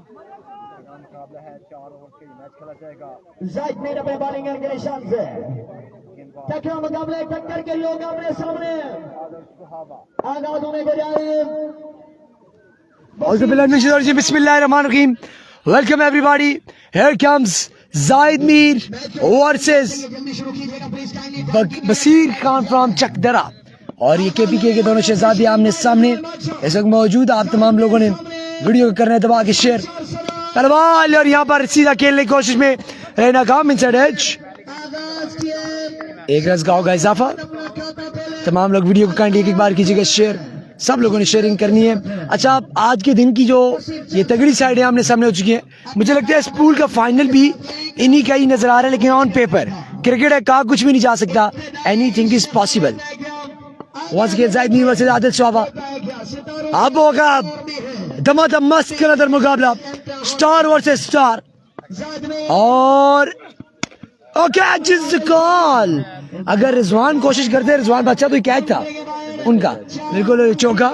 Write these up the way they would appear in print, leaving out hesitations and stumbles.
मुकाबला है 4 ओवर के मैच खेला जाएगा। जायद मीर अपने बॉलिंग के निशान से टकरा मुकाबला टक्कर के लोग अपने सामने आगाज होने को जा रहे हैं। बिस्मिल्लाहिर्रहमानिर्रहीम। Welcome everybody. Here comes Zahid Mir versus Basir Khan from Chakdara और ये केपीके के दोनों शहजादे आमने सामने इस वक्त मौजूद। आप तमाम लोगों ने वीडियो को करना है दबा के शेयर पहलवान और यहाँ पर सीधा खेलने की कोशिश में रहना काम इनसाइड एज। एक रन का होगा इजाफा। तमाम लोग वीडियो को काइंडली एक बार कीजिएगा शेयर। सब लोगों ने शेयरिंग करनी है। अच्छा, आज के दिन की जो ये तगड़ी साइडें आमने सामने हो चुकी हैं, मुझे लगता है इस पूल का फाइनल भी इन्हीं का ही नजर आ रहा है। लेकिन ऑन पेपर क्रिकेट है, कहा कुछ भी नहीं जा सकता। Anything is possible. Once again Zahid Mir versus Adil Swaba. अब होगा धमाधम मस्त का नजर मुकाबला स्टार वर्सेस स्टार और कैच इज कॉल। अगर रिजवान कोशिश करते, रिजवान बच्चा तो कैच था उनका, बिल्कुल चौका।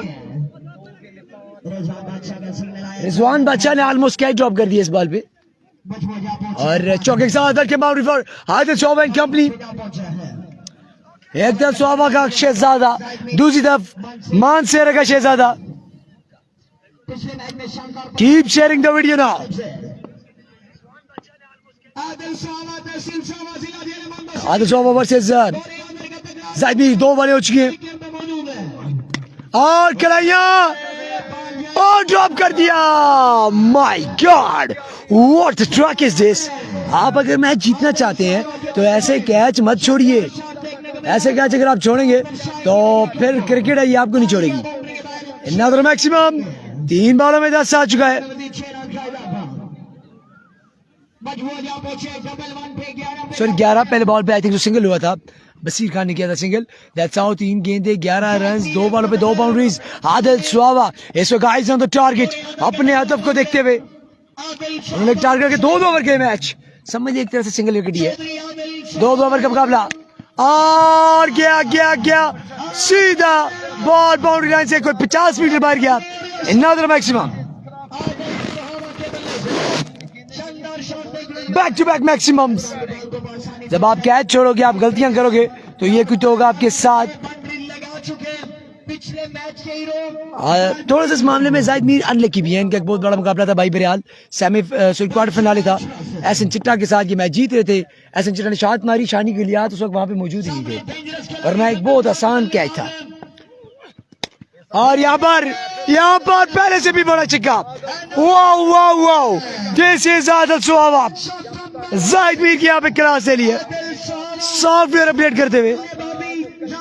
रिजवान बादशाह ने ऑलमोस्ट कैच ड्रॉप कर दिया इस बॉल पे और चौके के साथ के boundary four Adil Swaba and company. एक तरफ स्वाबा का शहजादा, दूसरी तरफ मानसेरा का शहजादा। Keep sharing the video now. Adil Swaba versus Zahid Mir. 2 बॉलें हो चुकी हैं और कलाइयां और ड्रॉप कर दिया। My god, what truck is this. आप अगर मैच जीतना चाहते हैं तो ऐसे कैच मत छोड़िए। ऐसे कैच अगर आप छोड़ेंगे तो फिर क्रिकेट है ये आपको नहीं छोड़ेगी। इन्ना मैक्सिमम 3 बॉलों में 10 आ चुका है। सॉरी 11 पहले बॉल पे आई थिंक जो सिंगल हुआ था, बसीर खान ने किया था सिंगल। दैट्स हाउ 3 गेंदे 11 रन, 2 बॉलों पे 2 बाउंड्रीज। आदिल स्वाबा इस वक्त आइज ऑन द टारगेट। अपने हदफ को देखते हुए उन्होंने टारगेट के 2 ओवर के मैच समझ एक तरह से सिंगल विकेट ही है। 2 ओवर का मुकाबला और गया सीधा बॉल बाउंड्री लाइन से कोई 50 मीटर बाहर गया। Another maximum back to back maximums. जब आप कैच छोड़ोगे, आप गलतियां करोगे तो ये कुछ होगा आपके साथ। थोड़ा सा इस मामले में जाहिद मीर अनलकी भी है। इनका एक बहुत बड़ा मुकाबला था भाई बरियाल, सेमी क्वार्टर फाइनल था। एहसन चिट्टा के साथ ये मैच जीत रहे थे। एहसन चिट्टा ने शॉट मारी, शानी के लिए उस वक्त वहां पे मौजूद ही नहीं थे वरना एक बहुत आसान कैच था। और यहाँ पर पहले से भी बड़ा छिक्का। Wow this is Adil Swaba. Zahid Mir की यहाँ पे क्लास ले लिया सॉफ्टवेयर अपडेट करते हुए।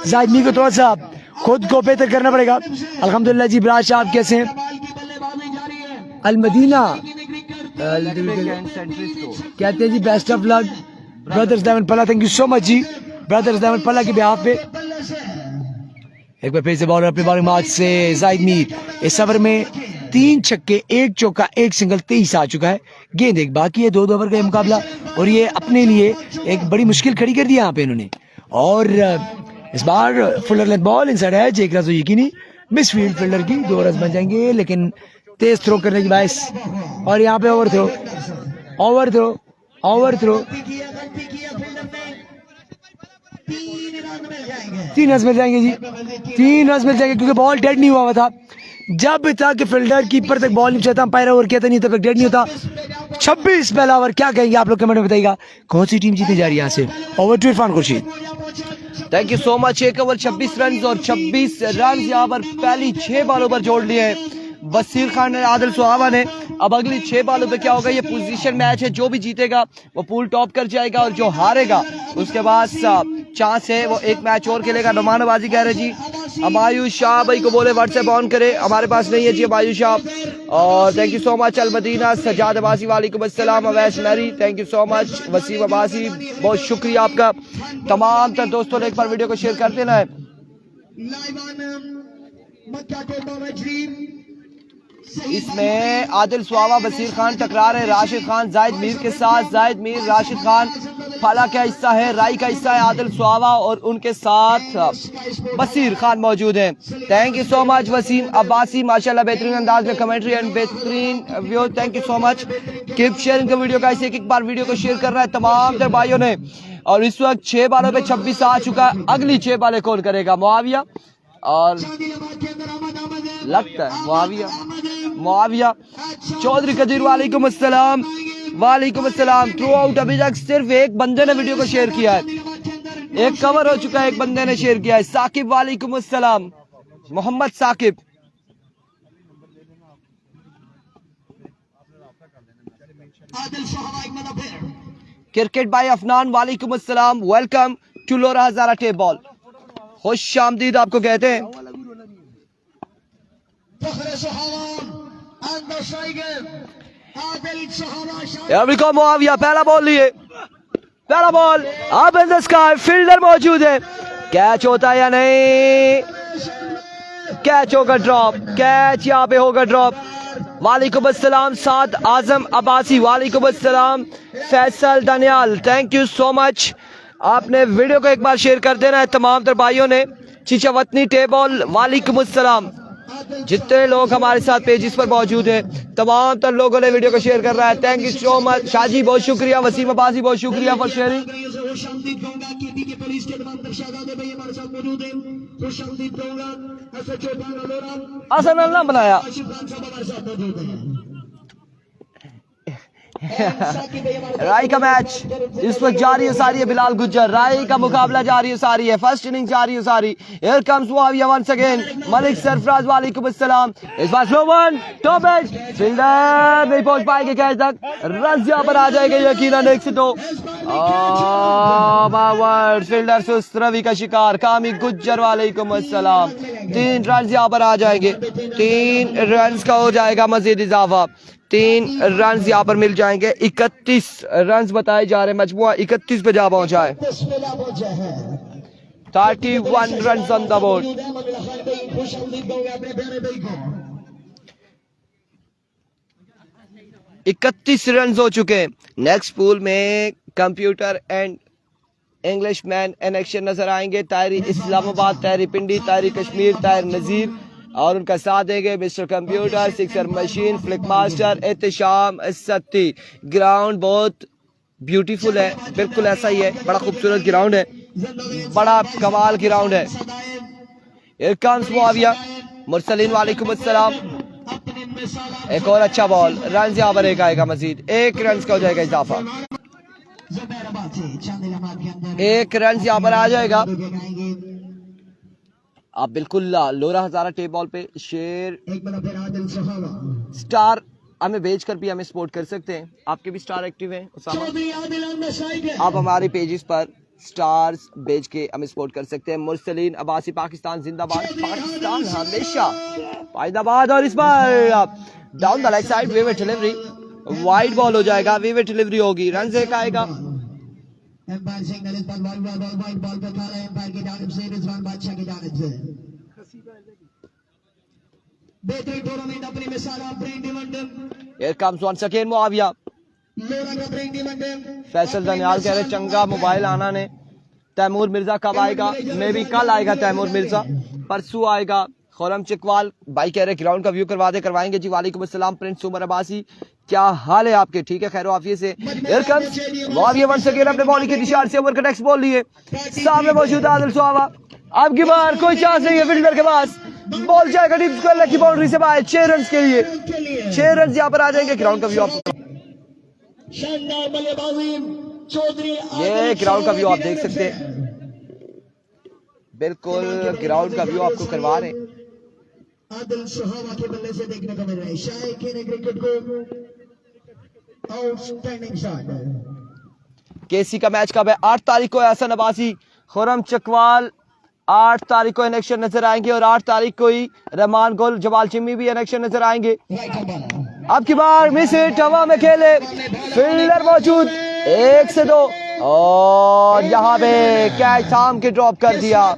जाहिद मीर को थोड़ा सा खुद को बेहतर करना पड़ेगा। अल्हम्दुलिल्लाह जी। ब्राज साहब कैसे हैं? अलमदीना कहते हैं जी best of luck brothers diamond Palla. Thank you so much जी ब्रदर्स डायमंड पल्ला के बिहाफ पे। एक बार फिर से बॉलर अपने बॉलिंग मार्क से जाहिद मीर। इस ओवर में 3 छक्के 1 चौका 1 सिंगल 23 आ चुका है। गेंद एक बाकी है। 2 ओवर का मुकाबला और ये अपने लिए एक बड़ी मुश्किल खड़ी कर दी यहाँ पे इन्होंने। और इस बार फुलर लेंथ बॉल इनसाइड है। 1 रन तो यकीनी मिस फील्ड फील्डर की 2 रन बन जाएंगे लेकिन तेज थ्रो करने की बाइस। और यहाँ पे ओवर थ्रो 3 रन मिल जाएंगे जी। 3 रन मिल जाएंगे क्योंकि बॉल डेड नहीं हुआ था। जब तक फील्डर कीपर तक बॉल नहीं चाहता, अंपायर ओवर कहता नहीं तब तक डेड नहीं होता। 26 पहला ओवर। क्या कहेंगे आप लोग कमेंट में बताइएगा कौन सी टीम जीतने जा रही है यहाँ से। Over to Irfan Khurshid. Thank you so much. 1 over 26 run और 26 रन यहाँ पर पहली 6 बॉलों पर जोड़ लिए हैं बसीर खान ने, आदिल स्वाबा ने। अब अगली 6 बॉलों पे क्या होगा, ये पोजीशन मैच है। जो भी जीतेगा वो पूल टॉप कर जाएगा और जो हारेगा उसके बाद चांस है वो 1 मैच और खेलेगा। नुमानाबाजी कह रहे जी हमायूं शाह भाई को बोले व्हाट्सएप ऑन करे, हमारे पास नहीं है जी हमायूं शाह। और thank you so much Almadina Sajjad Abbasi वालेकुम अस्सलाम। अवैस मैरी thank you so much. Waseem Abbasi बहुत शुक्रिया आपका। तमाम तर दोस्तों ने एक बार वीडियो को शेयर कर देना है। इसमें आदिल स्वाबा बसीर खान टकरा रहे राशिद खान जाहिद मीर के साथ। जाहिद मीर राशिद खान फला का हिस्सा है, राई का हिस्सा है आदिल सुहावा और उनके साथ बसीर खान मौजूद हैं। Thank you so much Waseem Abbasi, माशाल्लाह बेहतरीन अंदाज में कमेंट्री एंड बेहतरीन view. Thank you so much, keep sharing the video guys. एक बार वीडियो को शेयर कर रहा है तमाम दर भाइयों ने। और इस वक्त 6 बालों पे 26 आ चुका है। अगली 6 बालें कौन करेगा? मुआविया, और लगता है मुआविया चौधरी कदीर। वालेकुम अस्सलाम, वालेकुम अस्सलाम। थ्रू आउट अभी तक सिर्फ एक बंदे ने वीडियो को शेयर किया है, एक कवर हो चुका है, एक बंदे ने शेयर किया है। साकिब वालेकुम अस्सलाम, मोहम्मद साकिब। क्रिकेट भाई अफनान वालेकुम अस्सलाम, welcome to Lora Hazara tape ball. खुश आमदीद आपको कहते हैं। मुआविया पहला बॉल लिए, पहला बॉल अब इन द स्काई, फील्डर मौजूद है। कैच होता है या नहीं? कैच होगा ड्रॉप, कैच यहाँ पे होगा ड्रॉप। वालेकुम अस्सलाम साद आजम अब्बासी, वालेकुम अस्सलाम Faisal Daniyal, thank you so much. आपने वीडियो को एक बार शेयर कर देना है तमाम तर भाइयों ने। चीचा वतनी टेबल वालेकुम अस्सलाम। जितने लोग हमारे साथ पेजेस पर मौजूद हैं तमाम तर लोगों ने वीडियो को शेयर कर रहा है। Thank you so much. Shaji बहुत शुक्रिया, वसीम अब्बासी बहुत शुक्रिया फॉर शेयरिंग। आसान ना बनाया राय का मैच इस वक्त जारी है सारी है। बिलाल गुज्जर, राय का मुकाबला जारी है सारी है। फर्स्ट इनिंग जारी है सारी। Here comes Muawiya once again. Malik Sarfaraz वालेकुम अस्सलाम। इस बार slow one, top edge, fielder नहीं पहुंच पाएंगे कैच तक। रन यहां पर आ जाएंगे यकीनन 1 से 2। फील्डर सुस्त रवि का शिकार कामी गुज्जर वालेकुम अस्सलाम। 3 रन यहां पर आ जाएंगे, 3 रन का हो जाएगा मजीद इजाफा। 3 रन यहाँ पर मिल जाएंगे। 31 रन बताए जा रहे हैं, मजमुआ 31 पे जा पहुंचा है। 31 run on the board. 31 run हो चुके हैं। नेक्स्ट पूल में computer and English man in action नजर आएंगे। तायरी इस्लामाबाद, तायरी पिंडी, तायरी कश्मीर, तायर नजीर और उनका साथ देंगे mister computer, sixer machine, flick master, Ehtesham Satti. Ground बहुत ब्यूटीफुल है, बिल्कुल ऐसा ही है, बड़ा खूबसूरत ग्राउंड है, बड़ा कमाल ग्राउंड है। मुआविया मुरसलीन वालेकुम अस्सलाम। एक और अच्छा बॉल, रन यहाँ पर एक आएगा, मजीद 1 रन का हो जाएगा इजाफा। 1 रन यहाँ पर आ जाएगा। आप बिल्कुल लोरा हजारा टेप बॉल पे शेयर स्टार हमें भेज कर भी हमें सपोर्ट कर सकते हैं। आपके भी स्टार एक्टिव हैं उसामा, आप हमारे पेजेस पर स्टार्स भेज के हमें सपोर्ट कर सकते हैं। मुरसलीन अब्बासी पाकिस्तान जिंदाबाद, पाकिस्तान हमेशा फायदाबाद। और इस बार डाउन द लेग साइड वेवर डिलीवरी, वाइड बॉल हो जाएगा, वेवर डिलीवरी होगी, रन एक आएगा। एम्पायर सिग्नल इस बार वाइड बॉल पे था एम्पायर की जानिब से, रिजवान बादशाह की जानिब से। बेहतरीन टूर्नामेंट अपनी मिसाल ब्रेन डिमांड। Here comes once again Muawiya. Lora का ब्रेन डिमांड। फैसल दनियाल कह रहे चंगा मोबाइल आना ने। तैमूर मिर्जा कब आएगा? मे भी कल आएगा तैमूर मिर्जा, परसों आएगा। खुरम चिकवाल भाई कह रहे ग्राउंड का व्यू करवा दे, करवाएंगे जी। वालेकुम अस्सलाम प्रिंस उमर अब्बासी, क्या हाल है आपके? ठीक है, खैर आफियत से। Here comes Muawiya once again अपने बॉलिंग के दिशार से ओवर का नेक्स्ट बॉल लिए। सामने मौजूद आदिल सुहावा, अब की बार कोई चांस नहीं है फील्डर के पास, बॉल जाएगा डीप स्क्वायर की बाउंड्री से बाहर। 6 रन के लिए 6 रन यहाँ पर आ जाएंगे। ग्राउंड का व्यू आपको, शानदार बल्लेबाजी चौधरी, ये ग्राउंड का व्यू आप देख सकते हैं, बिल्कुल ग्राउंड का व्यू आपको करवा रहे हैं। आदिल सुहावा के बल्ले से देखने को मिल रहा है। शायकीन क्रिकेट को आउटस्टैंडिंग शॉट। केसी का मैच कब है? 8 तारीख को। एहसन अब्बासी, खुरम चकवाल 8 तारीख को इनेक्शन नजर आएंगे और 8 तारीख को ही रहमान गुल, जवाल चिम्मी भी इनेक्शन नजर आएंगे। अब की बार मिस हिट, हवा में खेले, फील्डर मौजूद, 1 से 2 और यहाँ पे कैच थाम के ड्रॉप कर दिया,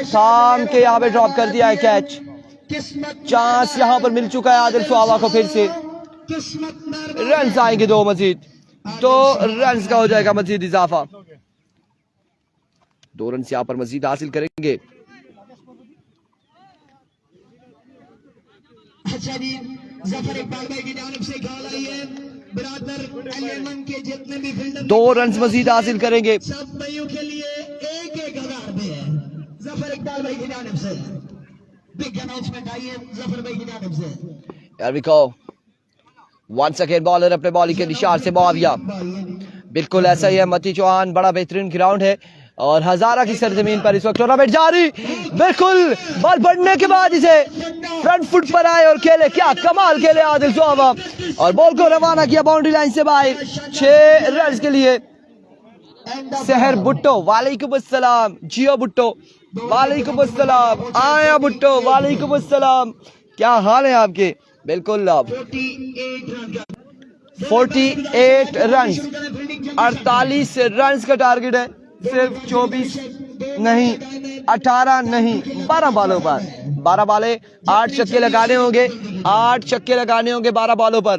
थाम के यहाँ पे ड्रॉप कर दिया है कैच। चांस यहाँ पर मिल चुका है आदिल सुहावा को, फिर से रन आएंगे 2 मजीद, 2 रन का हो जाएगा मजीद इजाफा। 2 रन यहाँ पर मजीद हासिल करेंगे। अच्छा जी, जफर इकबाल भाई की जानिब से ख्याल आई है, बिरादर एलियन के जितने भी फील्डर 2 रन मजीद हासिल करेंगे। सब भाइयों के लिए 1,000 रुपए है जफर इकबाल भाई की जानिब से। बिग अनाउंसमेंट आई है जफर भाई की जानिब से। Here we go. Once again bowler अपने बॉलिंग के निशान से मुआविया। बिल्कुल ऐसा ही है, मती चौहान बड़ा बेहतरीन ग्राउंड है और हजारा की सरजमीन पर इस वक्त टूर्नामेंट जारी। बिल्कुल बॉल बढ़ने के बाद इसे फ्रंट फुट पर आए और खेले, क्या कमाल खेले आदिल सुहावा और बॉल को रवाना किया बाउंड्री लाइन से बाहर 6 रन के लिए। सहर भुट्टो वालेकुम अस्सलाम, जियो भुट्टो वालेकुम अस्सलाम, आया भुट्टो वालेकुम अस्सलाम, क्या हाल है आपके? बिल्कुल 48 रन, 48 रन का टारगेट है, सिर्फ 24 नहीं 18 नहीं 12 बॉलों पर, 12 बॉले 8 छक्के लगाने होंगे, 8 छक्के लगाने होंगे 12 बॉलों पर।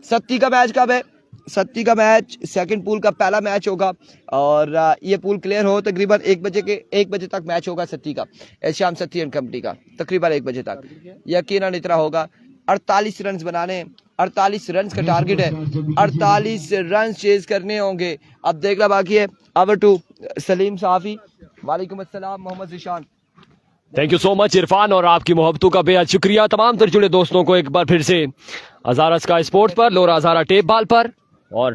सत्ती का मैच कब है? सत्ती का मैच सेकंड पूल का पहला मैच होगा और ये पूल क्लियर हो तकरीबन 1 बजे तक मैच होगा सत्ती का, शाम सत्ती एंड कंपनी का तकरीबन 1 बजे तक यकीनन इतना होगा। 48 रन बनाने, 48 रन का टारगेट है, 48 रन चेज करने होंगे। अब देखना बाकी है। ओवर टू सलीम साफी, वालेकुम अस्सलाम Mohammad Zeeshan. Thank you so much Irfan और आपकी मोहब्बतों का बेहद शुक्रिया। तमाम तर जुड़े दोस्तों को एक बार फिर से हजारा स्काई स्पोर्ट्स पर, लोरा हजारा टेप बाल पर और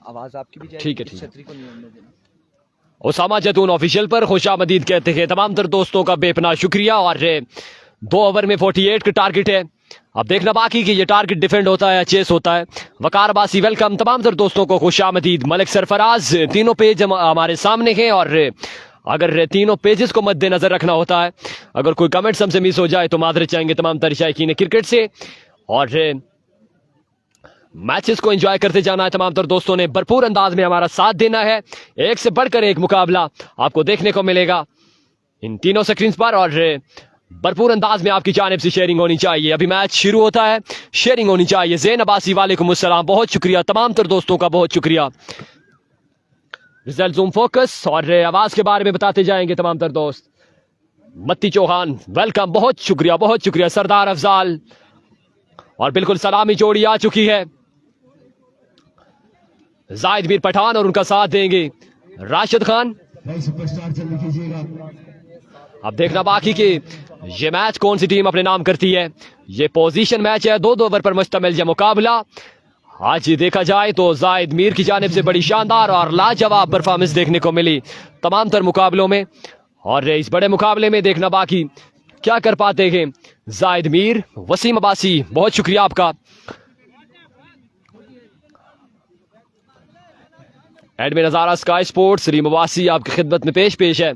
आवाज आपकी भी ठीक है ओसामा जैतून ऑफिशियल पर खुशामदीद कहते हैं तमाम तर दोस्तों का बेपनाह शुक्रिया। और 2 ओवर में 48 का टारगेट है। अब देखना बाकी कि ये टारगेट डिफेंड होता है या चेस होता है। वकार अब्बासी वेलकम, तमाम तर दोस्तों को खुशामदीद। मलिक सरफराज, तीनों पेज हमारे सामने हैं और अगर तीनों पेजेस को मद्देनजर रखना होता है, अगर कोई कमेंट्स हमसे मिस हो जाए तो मादरत चाहेंगे तमाम तर शायकीन क्रिकेट से। और मैचेस को एंजॉय करते जाना है। तमाम तर दोस्तों ने भरपूर अंदाज में हमारा साथ देना है। एक से बढ़कर एक मुकाबला आपको देखने को मिलेगा इन तीनों स्क्रीन पर और भरपूर अंदाज में आपकी जानिब से शेयरिंग होनी चाहिए। अभी मैच शुरू होता है, शेयरिंग होनी चाहिए। ज़ैन अब्बासी वालेकुम अस्सलाम, बहुत शुक्रिया तमाम तर दोस्तों का, बहुत शुक्रिया। रिजल्ट जूम फोकस और आवाज के बारे में बताते जाएंगे तमाम तर दोस्त। मत्ती चौहान वेलकम, बहुत शुक्रिया बहुत शुक्रिया। सरदार अफजाल और बिल्कुल सलामी जोड़ी आ चुकी है। जाहिद मीर पठान और उनका साथ देंगे राशिद खान। अब देखना बाकी कि ये मैच कौन सी टीम अपने नाम करती है। ये पोजीशन मैच है, 2 ओवर पर मुश्तमिल यह मुकाबला। आज देखा जाए तो जाहिद मीर की जानिब से बड़ी शानदार और लाजवाब परफॉर्मेंस देखने को मिली तमाम तर मुकाबलों में और इस बड़े मुकाबले में देखना बाकी क्या कर पाते हैं जाहिद मीर। वसीम अब्बासी बहुत शुक्रिया आपका। एडमिन हजारा स्काई स्पोर्ट्स रीम अब्बासी आपकी खिदमत में पेश है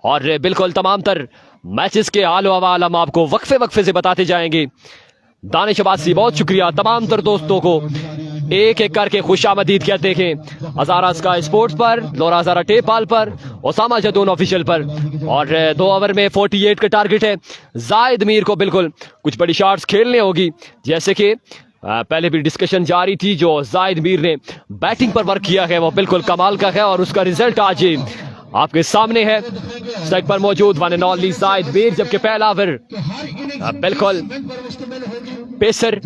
और बिल्कुल तमाम तर मैचेस के हाल हवाल हम आपको वक्फे से बताते जाएंगे। दानिश अब्बासी बहुत शुक्रिया। तमाम तर दोस्तों को एक एक करके खुशामदीद कहते हैं हजारा स्काई स्पोर्ट्स पर, लोरा हजारा टेप बाल पर, ओसामा जैतून ऑफिशियल पर। और 2 ओवर में 48 का टारगेट है। जाहिद मीर को बिल्कुल कुछ बड़ी शॉट्स खेलने होगी, जैसे कि पहले भी डिस्कशन जारी थी। जो जाहिद मीर ने बैटिंग पर वर्क किया है वो बिल्कुल कमाल का है और उसका रिजल्ट आज आपके सामने है। स्ट्राइक पर मौजूद one and only Zahid Mir, जबकि पहला ओवर बिल्कुल पेसर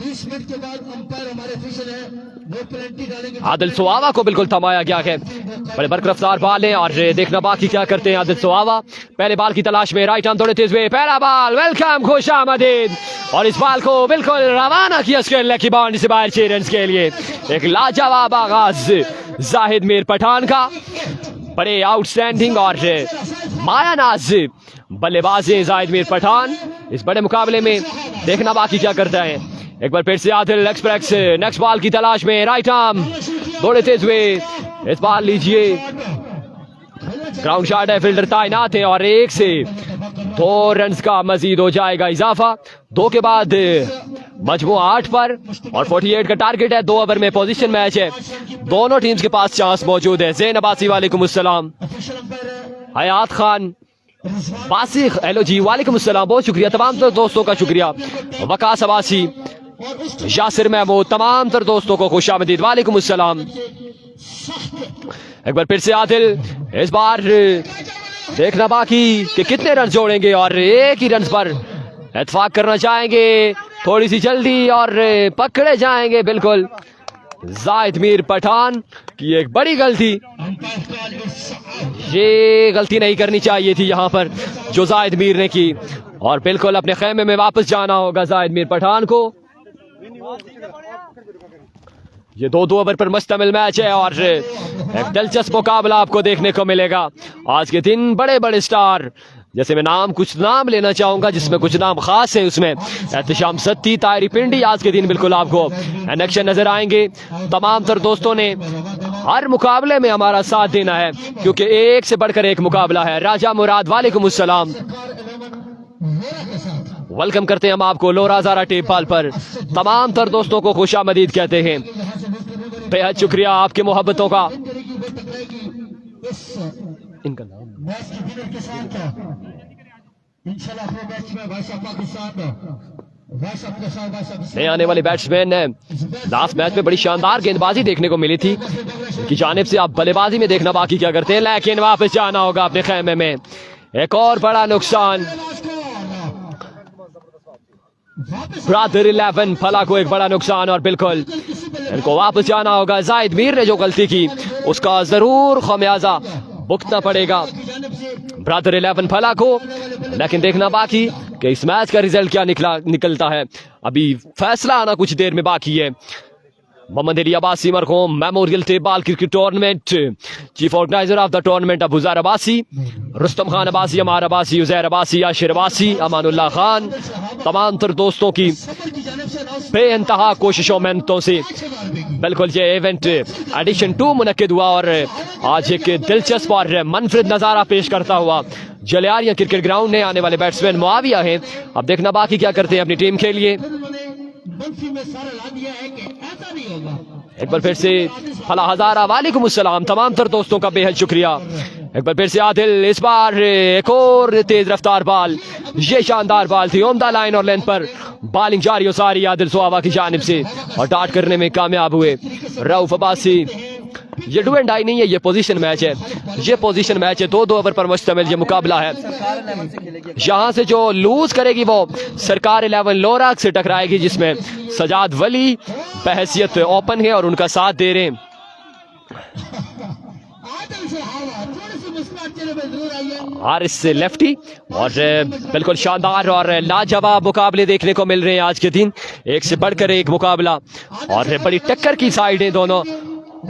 आदिल सुहावा को बिल्कुल थमाया गया है। बड़े बरकरफ्तार बाल है और देखना बाकी क्या करते हैं आदिल सुहावा। पहले बाल की तलाश में राइट आर्म दौड़ते हुए पहला बाल, वेलकम खुशामदीद और इस बाल को बिल्कुल रवाना किया स्क्वायर की बाउंड्री से बाहर 6 रन के लिए। एक लाजवाब आगाज जाहिद मीर पठान का, बड़े आउटस्टैंडिंग और मायानाज बल्लेबाज है जाहिद मीर पठान इस बड़े मुकाबले में। देखना बाकी क्या करता है। एक बार फिर से आदिल एक्सप्रेस नेक्स्ट बॉल की तलाश में राइट आर्म दौड़ते हुए इस बाल लीजिए, ग्राउंड शॉट है, फील्डर तैनात है और 1 से 2 रन का मजीद हो जाएगा इजाफा। 2 के बाद मजमू 8 पर और 48 का टारगेट है। 2 ओवर में पोजीशन मैच है, दोनों टीम्स के पास चांस मौजूद है। ज़ैन अब्बासी वालेकुम अस्सलाम, हयात खान बासिख हेलो जी वालेकुम अस्सलाम, बहुत शुक्रिया तमाम तर दोस्तों का शुक्रिया। वकास अब्बासी, यासिर महमूद, तमाम तर दोस्तों को खुशामदीद वालेकुम अस्सलाम। एक बार फिर से आदिल, इस बार देखना बाकी कि कितने रन जोड़ेंगे और एक ही रन पर इत्तेफाक करना चाहेंगे, थोड़ी सी जल्दी और पकड़े जाएंगे। बिल्कुल जाहिद मीर पठान की एक बड़ी गलती, ये गलती नहीं करनी चाहिए थी यहाँ पर जो जाहिद मीर ने की, और बिल्कुल अपने खेमे में वापस जाना होगा जाहिद मीर पठान को। ये 2-2 ओवर पर मुश्तमिल मैच है और एक दिलचस्प मुकाबला आपको देखने को मिलेगा आज के दिन। बड़े बड़े स्टार, जैसे मैं कुछ नाम लेना चाहूंगा जिसमें कुछ नाम खास है, उसमें एहतशाम सत्ती, तायरी पिंडी आज के दिन बिल्कुल आपको एक्शन नजर आएंगे। तमाम तर दोस्तों ने हर मुकाबले में हमारा साथ देना है क्योंकि एक से बढ़कर एक मुकाबला है। राजा मुराद वालेकुम अस्सलाम, वेलकम करते हैं हम आपको लोरा ज़ारा टेप बॉल पर। तमाम तर दोस्तों को खुशामदीद कहते हैं, बेहद शुक्रिया आपकी मोहब्बतों का। इनका नाम नए आने वाले बैट्समैन है। लास्ट मैच में बड़ी शानदार गेंदबाजी देखने को मिली थी की जानिब से, आप बल्लेबाजी में देखना बाकी क्या करते हैं, लेकिन वापस जाना होगा अपने खेमे में। एक और बड़ा नुकसान, ब्रादर 11 फला को एक बड़ा नुकसान, और बिल्कुल इनको वापस जाना होगा। जाहिद मीर ने जो गलती की उसका जरूर खमियाजा भुगतना पड़ेगा ब्रादर 11 फला को, लेकिन देखना बाकी कि इस मैच का रिजल्ट क्या निकलता है। अभी फैसला आना कुछ देर में बाकी है। मोहम्मद अली अब्बासी मरहूम memorial tape ball cricket tournament, chief organizer of the tournament Abu Zar Abbasi, Rustam Khan Abbasi, अमार अब्बासी, उज़ैर अब्बासी, आशिर अब्बासी, अमानुल्लाह खान, तमाम तर दोस्तों की बेइंतहा कोशिशों मेहनतों से बिल्कुल ये इवेंट एडिशन 2 मुनक्किद हुआ और आज एक दिलचस्प और मनफरद नज़ारा पेश करता हुआ जलियारियां क्रिकेट ग्राउंड ने आने वाले बैट्समैन मुआविया हैं। अब देखना बाकी क्या करते हैं अपनी टीम के लिए। एक बार फिर से फला हजारा वालेकुम अस्सलाम, तमाम तर दोस्तों का बेहद शुक्रिया। एक बार फिर से आदिल, इस बार एक और तेज रफ्तार बॉल, ये शानदार बॉल थी, उम्दा लाइन और लेंथ पर बॉलिंग जारी और सारी आदिल सुहावा की जानिब से, और डाट करने में कामयाब हुए रऊफ अब्बासी। ये डू एंड डाई नहीं है, ये पोजीशन मैच है, ये पोजीशन मैच है। 2-2 ओवर पर मुश्तमिल ये मुकाबला है। यहाँ से जो लूज करेगी वो सरकार 11 लोरा से टकराएगी, जिसमें सजाद वली बहसियत ओपन है और उनका साथ दे रहे हैं। हारिस से लेफ्टी, और बिल्कुल शानदार और लाजवाब मुकाबले देखने को मिल रहे हैं आज के दिन। एक से बढ़कर एक मुकाबला और बड़ी टक्कर की साइड है दोनों,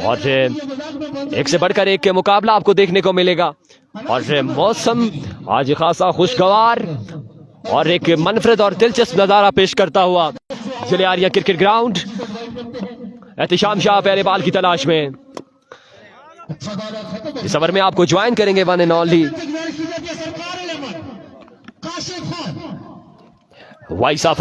और एक से बढ़कर एक के मुकाबला आपको देखने को मिलेगा। और मौसम आज खासा खुशगवार और एक मनफरद और दिलचस्प नजारा पेश करता हुआ जलियारिया क्रिकेट ग्राउंड। एहतशाम शाह पहले बाल की तलाश में इस ओवर में आपको ज्वाइन करेंगे वन एंड ओनली वाइस